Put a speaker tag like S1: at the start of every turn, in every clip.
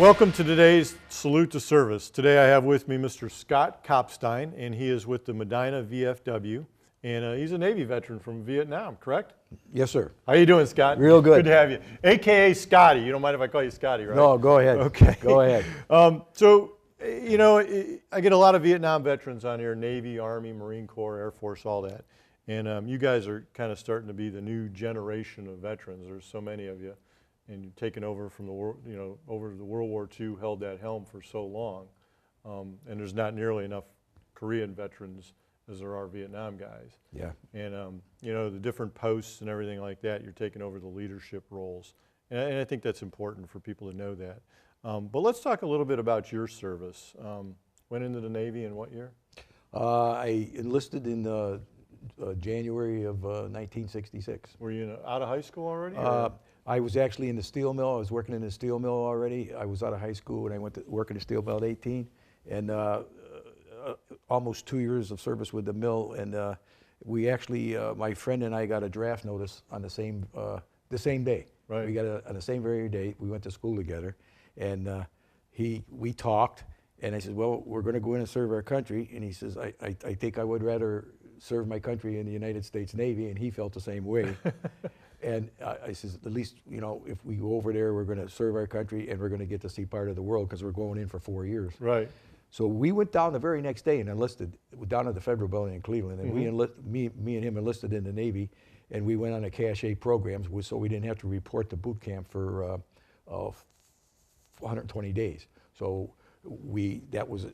S1: Welcome to today's Salute to Service. Today I have with me Mr. Scott Kopfstein, and he is with the Medina VFW, and he's a Navy veteran from Vietnam, correct?
S2: Yes, sir.
S1: How you doing, Scott?
S2: Real good.
S1: Good to have you. AKA Scotty. You don't mind if I call you Scotty, right?
S2: No, go ahead.
S1: Okay.
S2: Go ahead.
S1: So, you know, I get a lot of Vietnam veterans on here, Navy, Army, Marine Corps, Air Force, all that. And you guys are kind of starting to be the new generation of veterans. There's so many of you. And you've taken over from the world, you know, over the World War II, held that helm for so long. And there's not nearly enough Korean veterans as there are Vietnam guys.
S2: Yeah.
S1: And, you know, the different posts and everything like that, you're taking over the leadership roles. And I think that's important for people to know that. But let's talk a little bit about your service. Went into the Navy in what year?
S2: I enlisted in January of 1966.
S1: Were you out of high school already?
S2: I was actually in the steel mill. I was working in the steel mill already. I was out of high school when I went to work in the steel mill at 18. And almost 2 years of service with the mill. And we actually, my friend and I got a draft notice on the same day.
S1: Right.
S2: We got it on the same very day. We went to school together. And we talked. And I said, well, we're going to go in and serve our country. And he says, I think I would rather serve my country in the United States Navy. And he felt the same way. And I says, at least, you know, if we go over there, we're going to serve our country and we're going to get to see part of the world because we're going in for 4 years.
S1: Right.
S2: So we went down the very next day and enlisted down at the Federal Building in Cleveland. And me and him enlisted in the Navy, and we went on a cache programs so we didn't have to report to boot camp for 120 days. So that was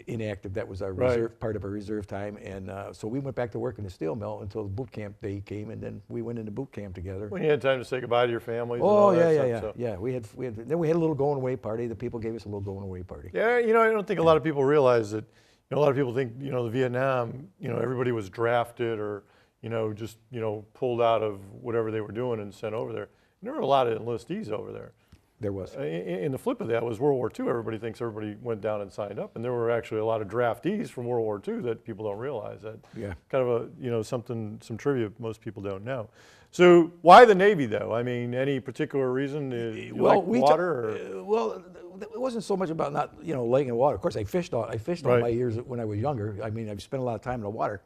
S2: inactive. That was our reserve, part of our reserve time, and so we went back to work in the steel mill until the boot camp day came, and then we went into boot camp together.
S1: Well, you had time to say goodbye to your families.
S2: Oh,
S1: and all
S2: yeah,
S1: that stuff, so.
S2: yeah. We had then we had a little going away party. The people gave us a little going away party.
S1: Yeah, you know, I don't think a lot of people realize that. You know, a lot of people think, you know, the Vietnam, you know, everybody was drafted or, you know, just, you know, pulled out of whatever they were doing and sent over there. And there were a lot of enlistees over there.
S2: There was.
S1: And the flip of that was World War II. Everybody thinks everybody went down and signed up, and there were actually a lot of draftees from World War II that people don't realize. That kind of a, you know, some trivia most people don't know. So why the Navy though? I mean, any particular reason? You like water?
S2: Well, it wasn't so much about not, you know, laying in water. Of course, I fished all my years when I was younger. I mean, I've spent a lot of time in the water,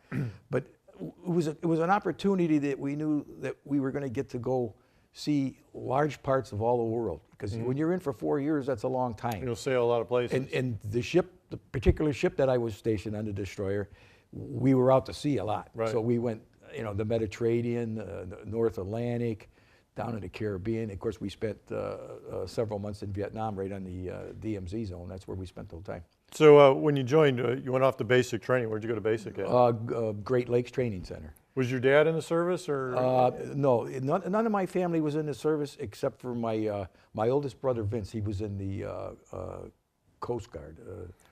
S2: but it was an opportunity that we knew that we were going to get to go see large parts of all the world, because when you're in for 4 years, that's a long time.
S1: You'll sail a lot of places.
S2: And the particular ship that I was stationed on, the destroyer, we were out to sea a lot.
S1: Right.
S2: So we went, you know, the Mediterranean, the North Atlantic, down in the Caribbean. Of course, we spent several months in Vietnam, right on the DMZ zone. That's where we spent the whole time.
S1: So when you joined, you went off to basic training. Where'd you go to basic at?
S2: Great Lakes Training Center.
S1: Was your dad in the service, or?
S2: No, none of my family was in the service except for my oldest brother Vince. He was in the Coast Guard.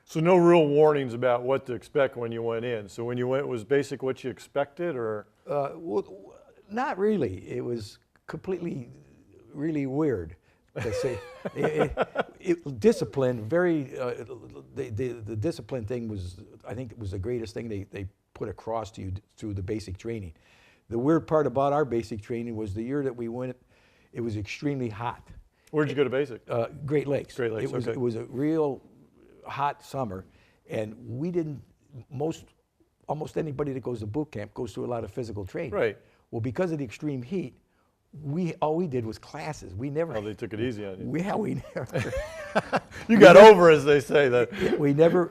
S1: So no real warnings about what to expect when you went in. So when you went, was basic what you expected, or?
S2: Well, not really. It was completely, really weird. To say, discipline. The discipline thing was, I think, it was the greatest thing they put across to you through the basic training. The weird part about our basic training was the year that we went, it was extremely hot.
S1: Where'd you go to basic?
S2: Great Lakes.
S1: Great Lakes, okay.
S2: It was a real hot summer, and we didn't, almost anybody that goes to boot camp goes through a lot of physical training.
S1: Right.
S2: Well, because of the extreme heat, all we did was classes. We never.
S1: Oh, they took it easy on you.
S2: We never.
S1: You got over, as they say. That.
S2: We never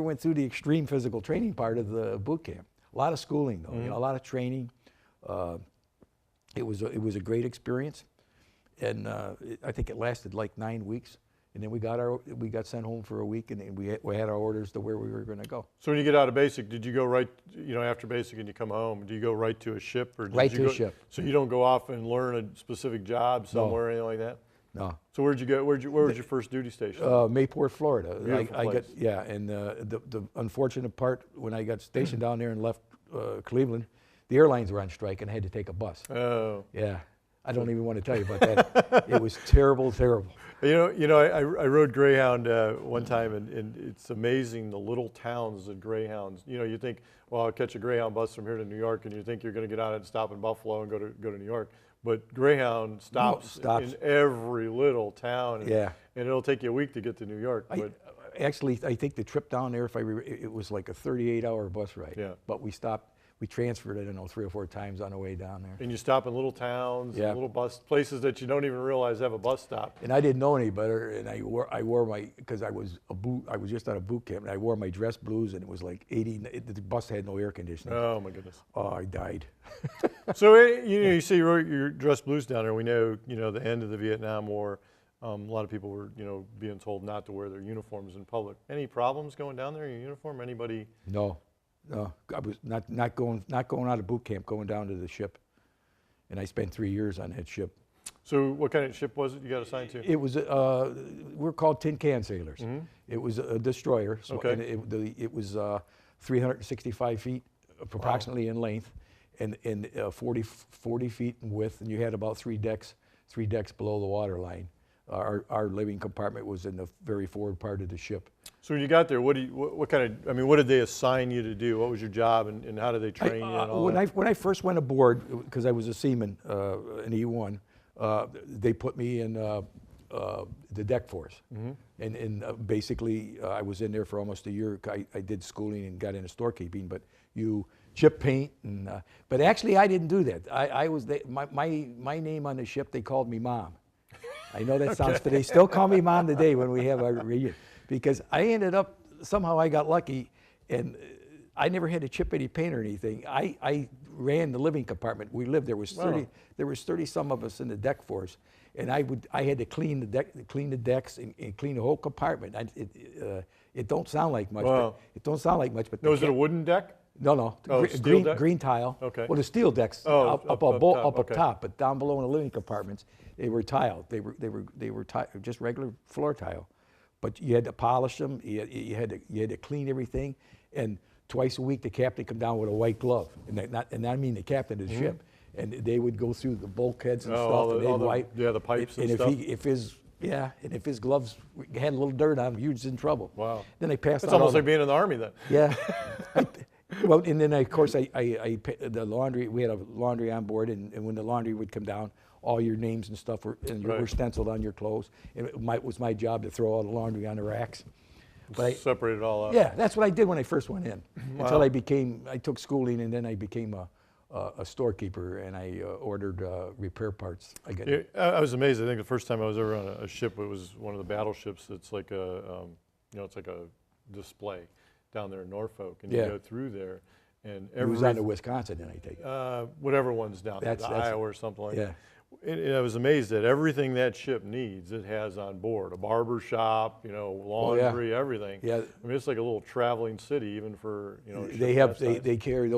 S2: went through the extreme physical training part of the boot camp. A lot of schooling, though. You know, a lot of training. It was a great experience, and I think it lasted like 9 weeks. And then we got sent home for a week, and then we had our orders to where we were going to go.
S1: So when you get out of basic, did you go right, you know, after basic and you come home, do you go right to a ship, or
S2: right to a ship? So
S1: you don't go off and learn a specific job somewhere or anything like that?
S2: No.
S1: So where'd you go? Where was your first duty station?
S2: Mayport, Florida.
S1: And
S2: the unfortunate part, when I got stationed down there and left Cleveland, the airlines were on strike and I had to take a bus.
S1: Oh.
S2: Yeah. I don't even want to tell you about that. It was terrible, terrible.
S1: I rode Greyhound one time, and it's amazing the little towns that Greyhounds. You think, well, I'll catch a Greyhound bus from here to New York, and you think you're going to get on it and stop in Buffalo and go to New York. But Greyhound stops in every little town, and it'll take you a week to get to New York.
S2: Actually, I think the trip down there, it was like a 38-hour bus ride.
S1: Yeah.
S2: But we transferred it, I don't know, 3 or 4 times on the way down there.
S1: And you stop in little towns, and little places that you don't even realize have a bus stop.
S2: And I didn't know any better, and I wore my, because I was just out of boot camp, and I wore my dress blues, and it was like 80. The bus had no air conditioning.
S1: Oh my goodness.
S2: Oh, I died.
S1: So you see, you wrote your dress blues down there. We know, the end of the Vietnam War. A lot of people were, being told not to wear their uniforms in public. Any problems going down there in your uniform? Anybody?
S2: No, I was not going out of boot camp, going down to the ship, and I spent 3 years on that ship.
S1: So what kind of ship was it you got assigned to?
S2: It was we're called tin can sailors.
S1: Mm-hmm.
S2: It was a destroyer. So
S1: okay.
S2: and it was 365 feet approximately in length, and 40 feet in width, and you had about 3 decks below the water line. Our living compartment was in the very forward part of the ship. So
S1: when you got there, what did they assign you to do? What was your job, and how did they train you? And all
S2: when I first went aboard, because I was a seaman in E1, they put me in the deck force, mm-hmm. and basically I was in there for almost a year. I did schooling and got into storekeeping, but you ship paint, and but actually I didn't do that. I was my name on the ship. They called me Mom. I know that sounds, but they still call me Mom today when we have our reunion, because I ended up, somehow I got lucky, and I never had to chip any paint or anything. I ran the living compartment. We lived, there was 30 some of us in the deck force, and I had to clean the decks and clean the whole compartment. It don't sound like much, but
S1: No, is it a wooden deck?
S2: No.
S1: Oh,
S2: green tile.
S1: Okay.
S2: Well, the steel decks up
S1: okay.
S2: top, but down below in the living compartments, they were tiled. They were just regular floor tile, but you had to polish them. You had to clean everything, and twice a week the captain come down with a white glove, and I mean the captain of the mm-hmm. ship, and they would go through the bulkheads and stuff, and they'd wipe.
S1: The pipes and
S2: stuff. And if his gloves had a little dirt on them, he was in trouble.
S1: Wow.
S2: Then they passed.
S1: It's almost like being in the Army then.
S2: Yeah. Well, and then of course the laundry. We had a laundry on board, and when the laundry would come down, all your names and stuff were stenciled on your clothes. And it was my job to throw all the laundry on the racks. But separate it all up. Yeah, that's what I did when I first went in. Wow. Until I took schooling, and then I became a storekeeper, and I ordered repair parts.
S1: I was amazed. I think the first time I was ever on a ship, it was one of the battleships. It's like it's like a display down there in Norfolk, and you go through there, and
S2: it was on to Wisconsin, then I take it.
S1: Whatever one's down there, Iowa or something like that. And I was amazed at everything that ship needs. It has on board a barber shop, laundry, everything. Yeah, I mean it's like a little traveling city, even for
S2: They carried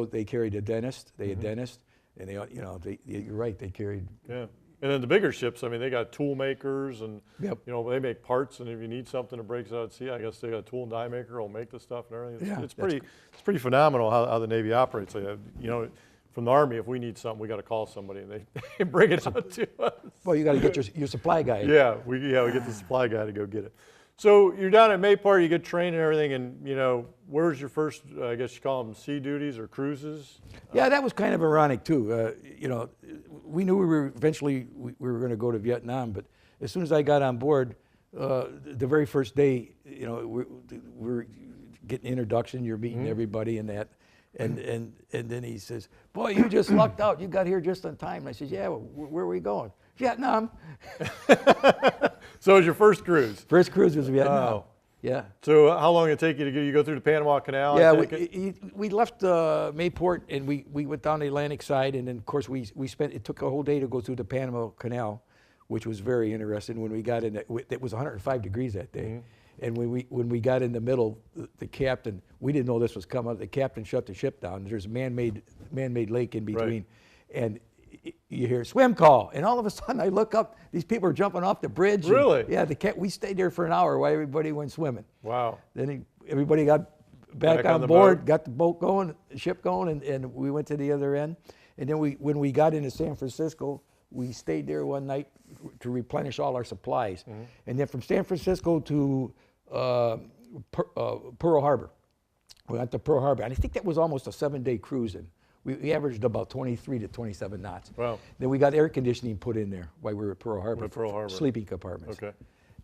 S2: a dentist. They had a dentist, and you're right. They carried.
S1: Yeah. And then the bigger ships, I mean, they got tool makers, and they make parts. And if you need something that breaks out at sea, I guess they got a tool and die maker who'll make the stuff and everything. It's pretty phenomenal how the Navy operates. From the Army, if we need something, we got to call somebody, and they bring it out to us.
S2: Well, you got to get your supply guy.
S1: We get the supply guy to go get it. So you're down at Mayport, you get trained and everything, and where's your first, I guess you call them sea duties or cruises?
S2: Yeah, that was kind of ironic too. We knew we were going to go to Vietnam, but as soon as I got on board, the very first day, we were getting introduction, you're meeting everybody and that, and then he says, "Boy, you just lucked out. You got here just on time." And I said, "Yeah, where are we going?" "Vietnam."
S1: So it was your first cruise?
S2: First cruise was Vietnam. Oh. Yeah.
S1: So how long did it take you to you go through the Panama Canal?
S2: Yeah, we left Mayport, and we went down the Atlantic side, and then of course it took a whole day to go through the Panama Canal, which was very interesting. When we got in, it was 105 degrees that day. Mm-hmm. And when we got in the middle, the captain, we didn't know this was coming. The captain shut the ship down. There's a man-made lake in between, and you hear swim call, and all of a sudden I look up. These people are jumping off the bridge.
S1: Really?
S2: Yeah. We stayed there for an hour while everybody went swimming.
S1: Wow.
S2: Then everybody got back on board, got the boat going, the ship going, and we went to the other end. And then when we got into San Francisco, we stayed there one night to replenish all our supplies. And then from San Francisco to Pearl Harbor. We went to Pearl Harbor, and I think that was almost a 7-day cruise. And we averaged about 23 to 27 knots.
S1: Wow.
S2: Then we got air conditioning put in there while we were at Pearl Harbor.
S1: Pearl Harbor.
S2: Sleeping compartments.
S1: Okay.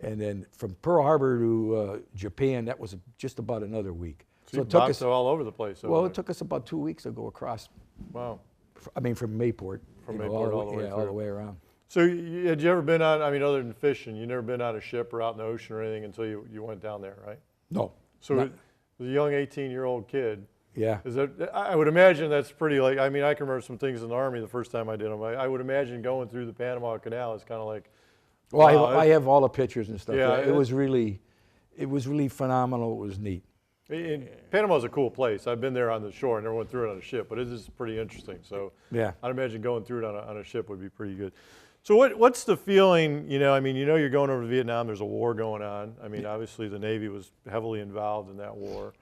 S2: And then from Pearl Harbor to Japan, that was just about another week.
S1: So
S2: it took us
S1: all over the place.
S2: well, it took us about 2 weeks to go across.
S1: Wow.
S2: I mean, from Mayport.
S1: From
S2: you know,
S1: Mayport all the way
S2: yeah,
S1: through.
S2: all the way around.
S1: So had you ever been on, I mean, other than fishing, you never been on a ship or out in the ocean or anything until you went down there, right?
S2: No.
S1: So
S2: not-
S1: as a young 18-year-old kid,
S2: yeah.
S1: is that, I would imagine that's pretty like, I mean, I can remember some things in the Army the first time I did them. I would imagine going through the Panama Canal is kind of like,
S2: Well,
S1: wow,
S2: I have all the pictures and stuff.
S1: Yeah,
S2: it was really phenomenal. It was neat.
S1: Panama's a cool place. I've been there on the shore. I never went through it on a ship, but it is pretty interesting. So
S2: Yeah.
S1: I'd imagine going through it on a ship would be pretty good. So what's the feeling, you know, I mean, you know you're going over to Vietnam, there's a war going on. I mean, obviously the Navy was heavily involved in that war.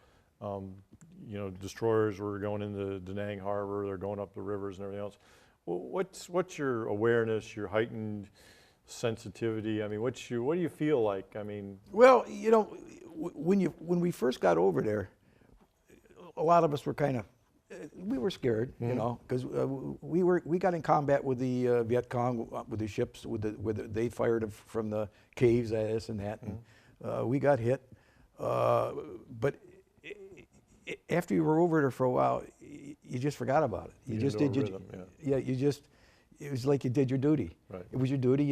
S1: You know, destroyers were going into Da Nang Harbor, they're going up the rivers and everything else. What's your awareness, your heightened sensitivity? I mean, what do you feel like? I mean,
S2: Well, you know, when we first got over there, a lot of us were kind of we were scared, you know, because we got in combat with the Viet Cong with the ships they fired from the caves at us and that, and we got hit. But after you were over there for a while, you just forgot about it. You just did your yeah. It was like you did your duty.
S1: Right.
S2: It was your duty.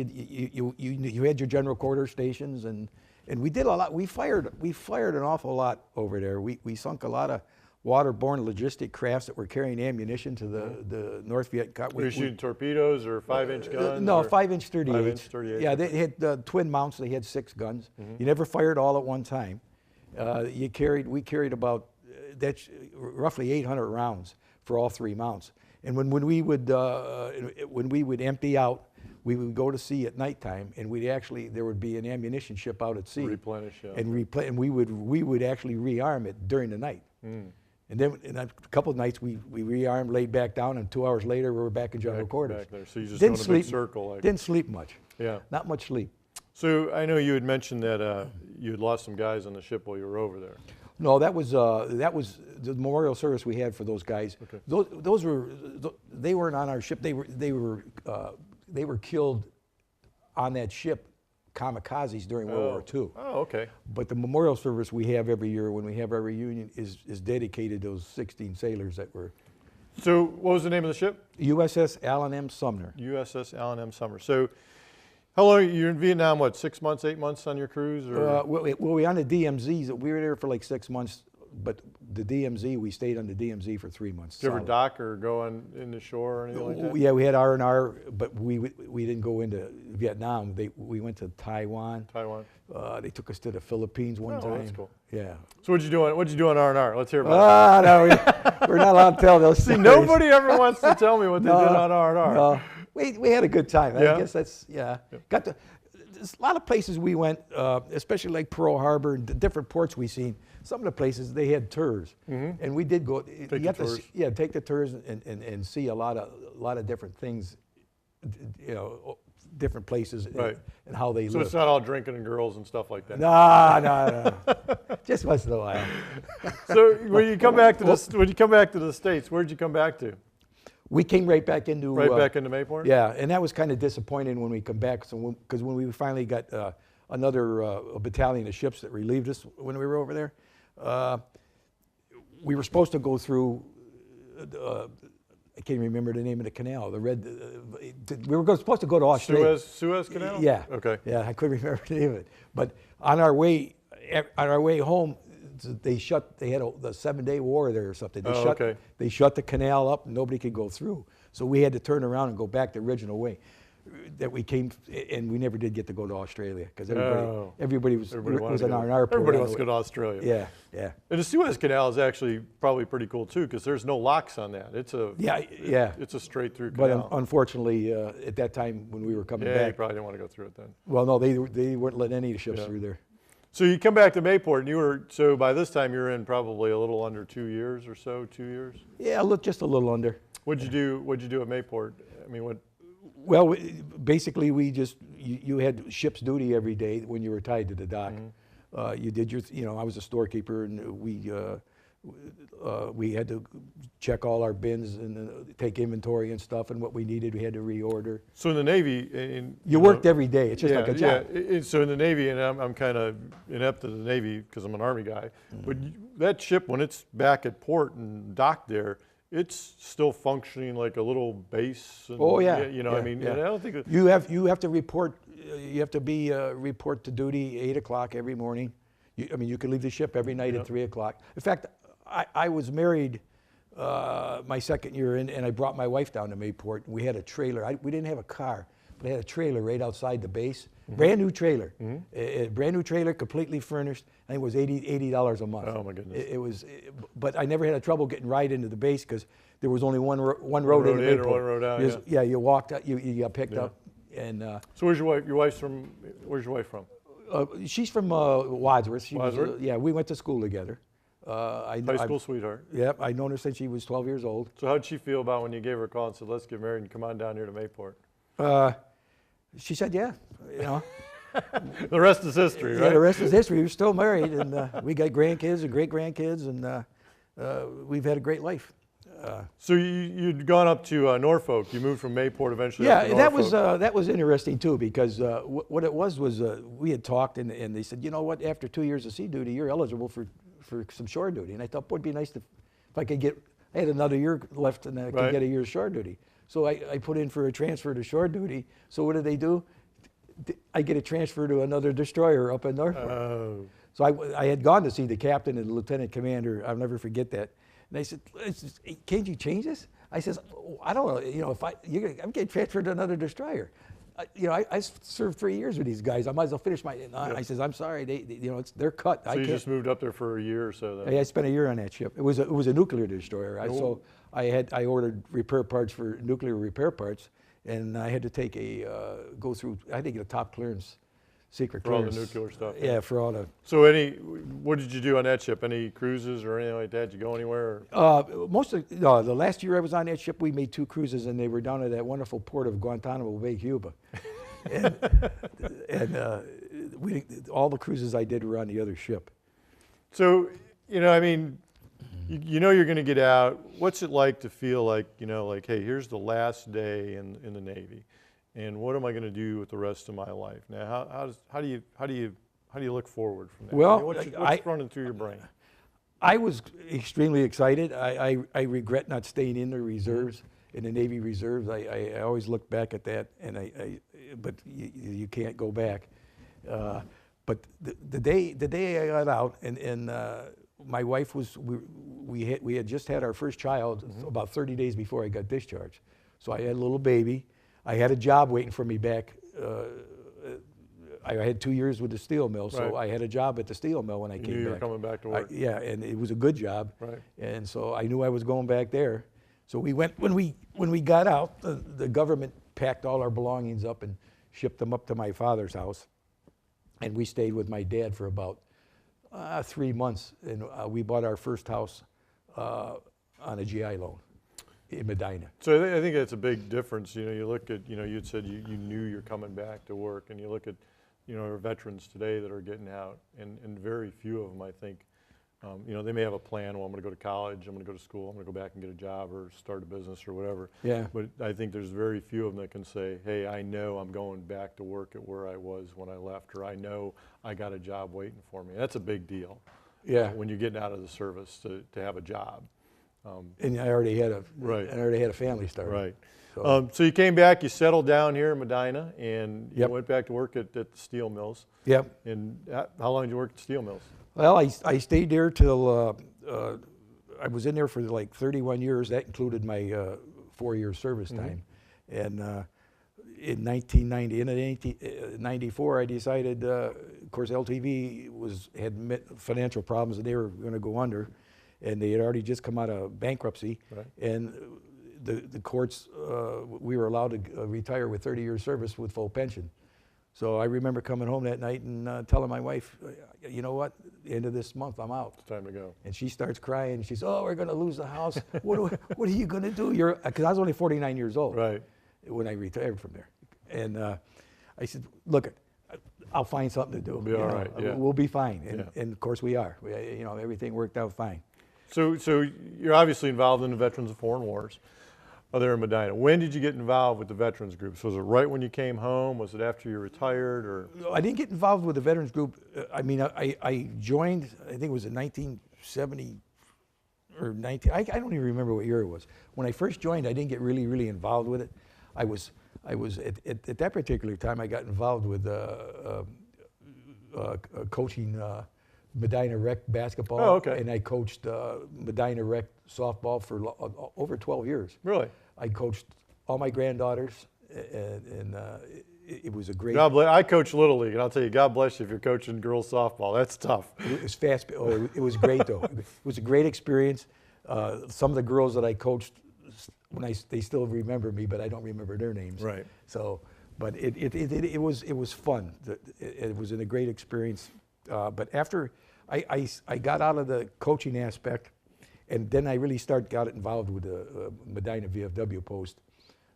S2: You had your general quarter stations, and we did a lot. We fired an awful lot over there. We sunk a lot of waterborne logistic crafts that were carrying ammunition to the North Viet Cong.
S1: were you shooting torpedoes or 5-inch guns?
S2: No,
S1: or
S2: 5-inch 38s.
S1: 5-inch 38s.
S2: Yeah, they had twin mounts. They had 6 guns. You never fired all at one time. We carried about that's roughly 800 rounds for all 3 mounts. And when we would empty out, we would go to sea at nighttime, and there would be an ammunition ship out at sea.
S1: Replenish, yeah.
S2: And we would actually rearm it during the night. And then in a couple of nights we rearmed, laid back down, and 2 hours later we were back in general quarters.
S1: Back there. So you just
S2: Didn't
S1: go in a big
S2: sleep.
S1: circle. Like,
S2: Didn't sleep much.
S1: yeah.
S2: Not much sleep.
S1: So I know you had mentioned that you had lost some guys on the ship while you were over there.
S2: No, that was the Memorial Service we had for those guys.
S1: Okay.
S2: They weren't on our ship. They were killed on that ship, kamikazes during World War II.
S1: Oh, okay.
S2: But the Memorial Service we have every year when we have our reunion is dedicated to those 16 sailors that were.
S1: So what was the name of the ship?
S2: USS Allen M. Sumner.
S1: USS Allen M. Sumner. So how long, you're in Vietnam, what, 6 months, 8 months on your cruise? Or?
S2: We on the DMZs, we were there for like 6 months, but the DMZ, we stayed on the DMZ for 3 months.
S1: Did you ever
S2: solid.
S1: dock or go on in the shore or anything like that?
S2: Yeah, we had R&R, but we didn't go into Vietnam. We went to Taiwan.
S1: Taiwan.
S2: They took us to the Philippines one time.
S1: That's cool.
S2: Yeah.
S1: So what'd you do on R&R? Let's hear about it.
S2: No, we're not allowed to tell those
S1: See,
S2: stories.
S1: nobody ever wants to tell me what they did on R&R.
S2: No, we had a good time.
S1: Yeah?
S2: I guess that's, yeah. There's a lot of places we went, especially like Pearl Harbor and the different ports we seen. Some of the places they had tours, and we did go.
S1: Take the tours.
S2: Take the tours and see a lot of different things, you know, different places
S1: Right.
S2: and how they
S1: So
S2: live.
S1: it's not all drinking and girls and stuff like that.
S2: No. Just once in a while.
S1: So when you come back to the States, where'd you come back to?
S2: We came right back into
S1: Back into Mayport?
S2: Yeah, and that was kind of disappointing when we come back. So because when we finally got another battalion of ships that relieved us when we were over there, we were supposed to go through. I can't remember the name of the canal. The red. We were supposed to go to Australia.
S1: Suez Canal?
S2: Yeah.
S1: Okay.
S2: Yeah, I couldn't remember the name of it. But on our way home, they had the 7-day war there or something. They shut the canal up, and nobody could go through. So we had to turn around and go back the original way that we came, and we never did get to go to Australia because everybody was on our port.
S1: Everybody wants to go to Australia.
S2: Yeah.
S1: And the Suez Canal is actually probably pretty cool too because there's no locks on that. It's a straight through canal.
S2: But unfortunately, at that time when we were coming
S1: you
S2: back,
S1: probably didn't want to go through it then.
S2: well, no, they weren't letting any of the ships through there.
S1: So you come back to Mayport, and so by this time you're in probably a little under 2 years or so, 2 years.
S2: Yeah, just a little under.
S1: What'd you do at Mayport? I mean, what?
S2: Well, basically, you had ship's duty every day when you were tied to the dock. You did I was a storekeeper, and we had to check all our bins and take inventory and stuff, and what we needed, we had to reorder.
S1: So in the Navy,
S2: You worked every day. It's just like a job.
S1: Yeah. So in the Navy, and I'm kind of inept to the Navy because I'm an Army guy, but that ship, when it's back at port and docked there, it's still functioning like a little base. And,
S2: Oh yeah.
S1: and I don't think
S2: You have to report. You have to be report to duty 8 o'clock every morning. You can leave the ship every night at 3 o'clock. In fact, I was married my second year in, and I brought my wife down to Mayport. And we had a trailer. We didn't have a car, but I had a trailer right outside the base. Brand new trailer, brand new trailer, completely furnished. I think it was $80 a month.
S1: Oh my goodness!
S2: But I never had trouble getting right into the base because there was only one road in
S1: or one road out.
S2: Yeah, you walked out, you got picked up, and.
S1: So where's your wife? Your wife's from? Where's your wife from?
S2: She's from Wadsworth.
S1: Wadsworth?
S2: Yeah, we went to school together.
S1: High school sweetheart.
S2: Yep, I'd known her since she was 12 years old.
S1: So how'd she feel about when you gave her a call and said, let's get married and come on down here to Mayport?
S2: She said, yeah,
S1: The rest is history, right?
S2: Yeah, the rest is history. We're still married, and we got grandkids and great-grandkids, and we've had a great life.
S1: So you'd gone up to Norfolk. You moved from Mayport eventually up to Norfolk.
S2: that was interesting too, because what it was we had talked, and they said, you know what, after 2 years of sea duty, you're eligible for some shore duty. And I thought, boy, it'd be nice if I could I had another year left, and I could get a year's shore duty. So I put in for a transfer to shore duty. So what did they do? I get a transfer to another destroyer up in Norfolk.
S1: Oh.
S2: So I had gone to see the captain and the lieutenant commander. I'll never forget that. And they said, can't you change this? I says, I don't know, I'm getting transferred to another destroyer. I served 3 years with these guys. I might as well finish my, I says, I'm sorry, they're cut.
S1: So you just moved up there for a year or so then?
S2: I spent a year on that ship. It was a nuclear destroyer. So I ordered repair parts for nuclear repair parts, and I had to go through, I think, a top clearance, secret clearance.
S1: For all the nuclear stuff.
S2: Yeah, for all the.
S1: So what did you do on that ship? Any cruises or anything like that? Did you go anywhere?
S2: The last year I was on that ship, we made 2 cruises, and they were down at that wonderful port of Guantanamo Bay, Cuba. and all the cruises I did were on the other ship.
S1: So, you know you're going to get out. What's it like to feel like, hey, here's the last day in the Navy, and what am I going to do with the rest of my life? Now, how do you look forward from that?
S2: Well,
S1: what's running through your brain?
S2: I was extremely excited. I regret not staying in the reserves, in the Navy reserves. I always look back at that, and but you can't go back. But the day I got out, and my wife we had just had our first child about 30 days before I got discharged. So I had a little baby. I had a job waiting for me back. I had 2 years with the steel mill, so I had a job at the steel mill when I came back.
S1: You were coming back to work.
S2: Yeah, and it was a good job.
S1: Right.
S2: And so I knew I was going back there. So we went when we got out. The government packed all our belongings up and shipped them up to my father's house, and we stayed with my dad for about 3 months, and we bought our first house on a GI loan in Medina.
S1: So I think that's a big difference. You look at, you'd said you knew you're coming back to work, and you look at, our veterans today that are getting out, and very few of them, I think, they may have a plan. Well, I'm going to go to college, I'm going to go to school, I'm going to go back and get a job or start a business or whatever.
S2: Yeah.
S1: But I think there's very few of them that can say, hey, I know I'm going back to work at where I was when I left, or I know I got a job waiting for me. That's a big deal.
S2: Yeah.
S1: When you're getting out of the service to have a job.
S2: And I already had a family started.
S1: Right. So you came back, you settled down here in Medina, and you went back to work at the steel mills.
S2: Yep.
S1: And how long did you work at the steel mills?
S2: Well, I stayed there till I was in there for like 31 years. That included my 4-year service time. And in 1994, I decided, of course, LTV had financial problems, and they were going to go under, and they had already just come out of bankruptcy. Right. And the courts, we were allowed to retire with 30 years service with full pension. So I remember coming home that night and telling my wife, you know what, the end of this month, I'm out.
S1: It's time to go.
S2: And she starts crying. She says, oh, we're going to lose the house. What are you going to do? Because I was only 49 years old.
S1: Right.
S2: when I retired from there. And I said, look, I'll find something to do.
S1: We'll be all right, yeah.
S2: We'll be fine. And,
S1: Yeah.
S2: and of course we are. Everything worked out fine.
S1: So you're obviously involved in the Veterans of Foreign Wars there in Medina. When did you get involved with the veterans groups? Was it right when you came home? Was it after you retired? Or
S2: I didn't get involved with the veterans group. I joined, I think it was in 1970 or 19, I don't even remember what year it was. When I first joined, I didn't get really involved with it. I was at that particular time, I got involved with coaching Medina Rec basketball.
S1: Oh, okay.
S2: And I coached Medina Rec softball for over 12 years.
S1: really?
S2: I coached all my granddaughters, and it was a great.
S1: God bless. I coach Little League, and I'll tell you, God bless you if you're coaching girls softball. That's tough.
S2: It was fast. Oh, it was great though. It was a great experience. Some of the girls that I coached, they still remember me, but I don't remember their names.
S1: Right.
S2: So, but it was fun. It was a great experience. But after I got out of the coaching aspect, and then I really got involved with the Medina VFW post,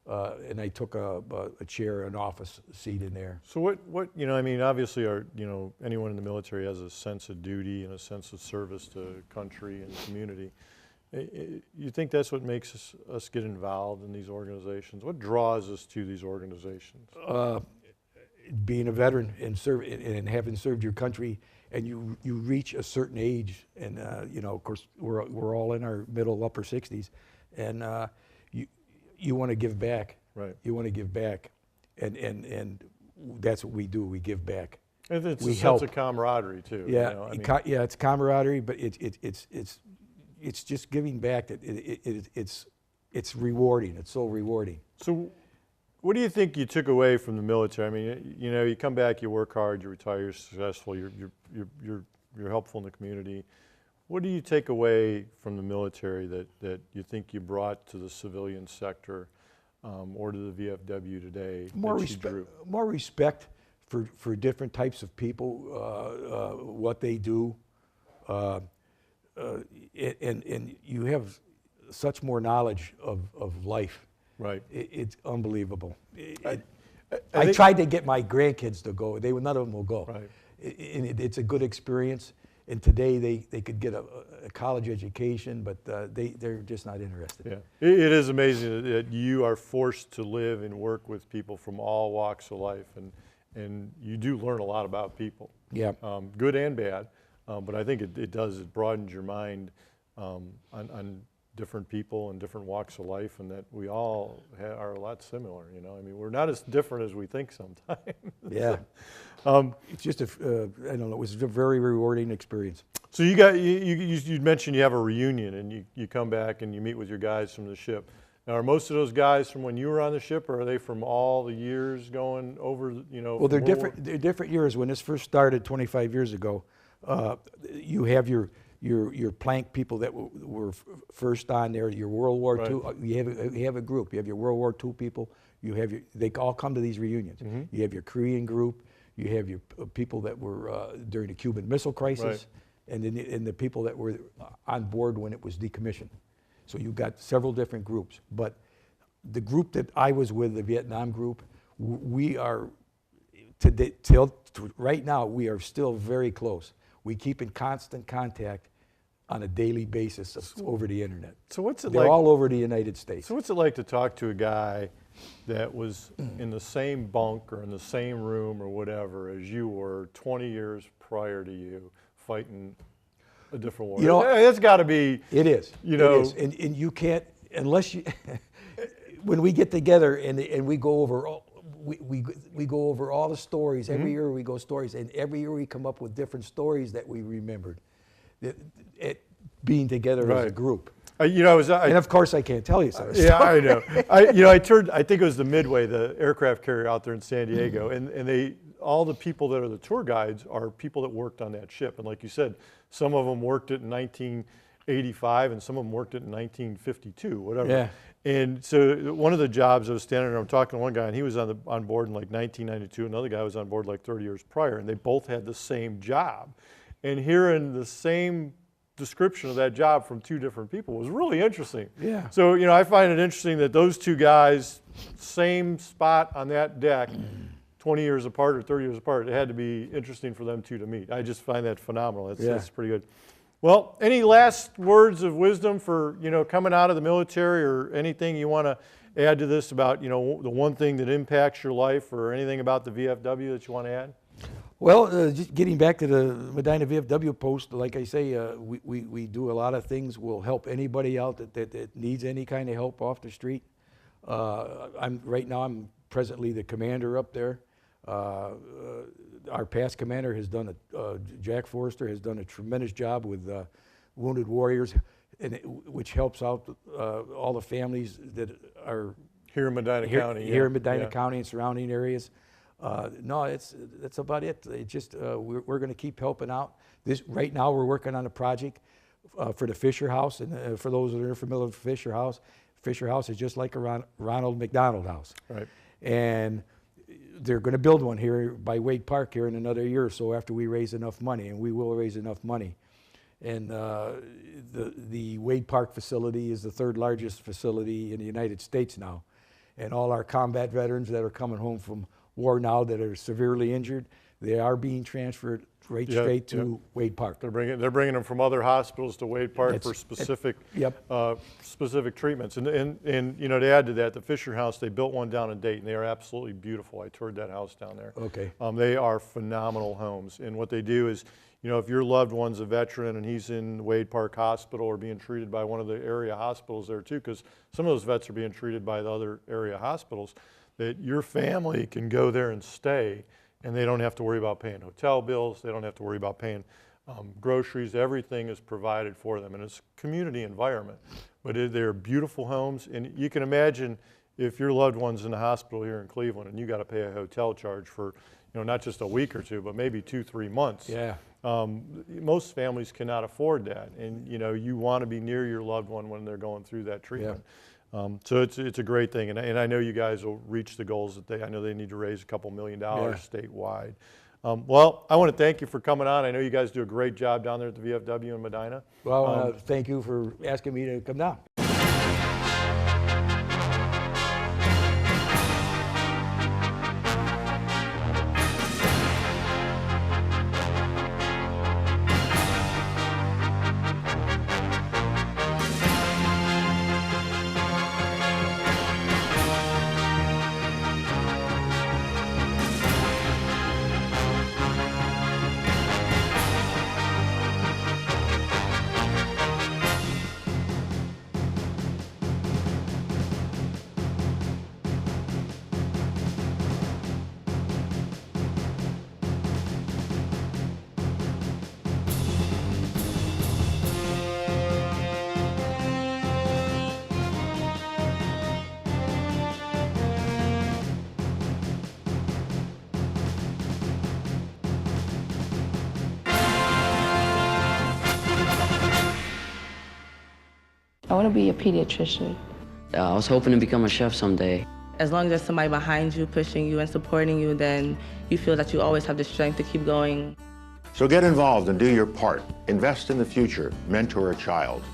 S2: and I took a chair, an office seat in there.
S1: So what I mean, obviously anyone in the military has a sense of duty and a sense of service to country and community. You think that's what makes us get involved in these organizations? What draws us to these organizations?
S2: Being a veteran and having served your country, and you reach a certain age, and of course we're all in our middle upper 60s, and you want to give back.
S1: Right.
S2: You want to give back, and that's what we do. We give back.
S1: And it's
S2: We
S1: a sense
S2: help.
S1: of camaraderie too.
S2: Yeah, it's camaraderie, but it's just giving back. That it's rewarding. It's so rewarding.
S1: So what do you think you took away from the military? I mean, you come back, you work hard, you retire, you're successful, you're helpful in the community. What do you take away from the military that you think you brought to the civilian sector or to the VFW today?
S2: More respect for different types of people, what they do, and you have such more knowledge of life.
S1: Right.
S2: It's unbelievable.
S1: I
S2: I tried to get my grandkids to go. None of them will go.
S1: Right.
S2: It's a good experience. And today they could get a college education, but they're just not interested.
S1: Yeah, it is amazing that you are forced to live and work with people from all walks of life, and you do learn a lot about people.
S2: Yeah.
S1: Good and bad, but I think it broadens your mind on different people and different walks of life, and that we all are a lot similar. I mean, we're not as different as we think sometimes.
S2: Yeah. It's just I don't know. It was a very rewarding experience.
S1: So you mentioned you have a reunion, and you come back and you meet with your guys from the ship. Now, are most of those guys from when you were on the ship, or are they from all the years going over?
S2: Well, they're different. They're different years. When this first started 25 years ago, you have your plank people that were first on there. Your World War II. You have a group. You have your World War II people. They all come to these reunions. Mm-hmm. You have your Korean group. You have your people that were during the Cuban Missile Crisis, and the people that were on board when it was decommissioned. So you've got several different groups. But the group that I was with, the Vietnam group, we are right now we are still very close. We keep in constant contact on a daily basis over the internet.
S1: So what's it
S2: They're
S1: like?
S2: all over the United States.
S1: So what's it like to talk to a guy that was in the same bunk or in the same room or whatever as you were 20 years prior to you, fighting a different war? It's got to be.
S2: It is.
S1: It is.
S2: And you can't unless you. When we get together and we go over. We go over all the stories. Every year we go stories, and every year we come up with different stories that we remembered. Being together as a group.
S1: And
S2: of course I can't tell you so.
S1: Yeah, I know. I think it was the Midway, the aircraft carrier out there in San Diego, and all the people that are the tour guides are people that worked on that ship. And like you said, some of them worked it in 1985, and some of them worked it in 1952, whatever.
S2: Yeah.
S1: And so one of the jobs, I was standing there, I'm talking to one guy, and he was on board in like 1992. Another guy was on board like 30 years prior, and they both had the same job. And hearing the same description of that job from two different people. It was really interesting.
S2: Yeah.
S1: So, you know, I find it interesting that those two guys, same spot on that deck, 20 years apart or 30 years apart, it had to be interesting for them two to meet. I just find that phenomenal. That's pretty good. Well, any last words of wisdom for, you know, coming out of the military, or anything you want to add to this about, you know, the one thing that impacts your life, or anything about the VFW that you want to add?
S2: Well, just getting back to the Medina VFW post, like I say, we do a lot of things. We'll help anybody out that needs any kind of help off the street. Right now I'm presently the commander up there. Our past commander has done Jack Forrester has done a tremendous job with wounded warriors, which helps out all the families that are
S1: Here in Medina County.
S2: Here in Medina County and surrounding areas. No, that's about it. It just we're going to keep helping out. Right now we're working on a project for the Fisher House, and for those that are familiar with Fisher House is just like a Ronald McDonald House. Right. And they're going to build one here by Wade Park here in another year or so, after we raise enough money, and we will raise enough money. And the Wade Park facility is the third largest facility in the United States now. And all our combat veterans that are coming home from war now that are severely injured, they are being transferred straight to Wade Park.
S1: They're bringing them from other hospitals to Wade Park for specific specific treatments. And you know, to add to that, the Fisher House, they built one down in Dayton. They are absolutely beautiful. I toured that house down there.
S2: Okay.
S1: They are phenomenal homes. And what they do is, you know, if your loved one's a veteran and he's in Wade Park Hospital or being treated by one of the area hospitals there too, because some of those vets are being treated by the other area hospitals, that your family can go there and stay, and they don't have to worry about paying hotel bills. They don't have to worry about paying groceries. Everything is provided for them, and it's a community environment. But they're beautiful homes, and you can imagine if your loved one's in the hospital here in Cleveland and you got to pay a hotel charge for, you know, not just a week or two, but maybe 2-3 months.
S2: Yeah.
S1: Most families cannot afford that, and you know, you want to be near your loved one when they're going through that treatment. Yeah. So it's a great thing, and I know you guys will reach the goals that I know they need to raise a couple $1 million statewide. Well, I want to thank you for coming on. I know you guys do a great job down there at the VFW in Medina.
S2: Well, thank you for asking me to come down.
S3: I want to be a pediatrician.
S4: I was hoping to become a chef someday.
S5: As long as there's somebody behind you, pushing you and supporting you, then you feel that you always have the strength to keep going.
S6: So get involved and do your part. Invest in the future. Mentor a child.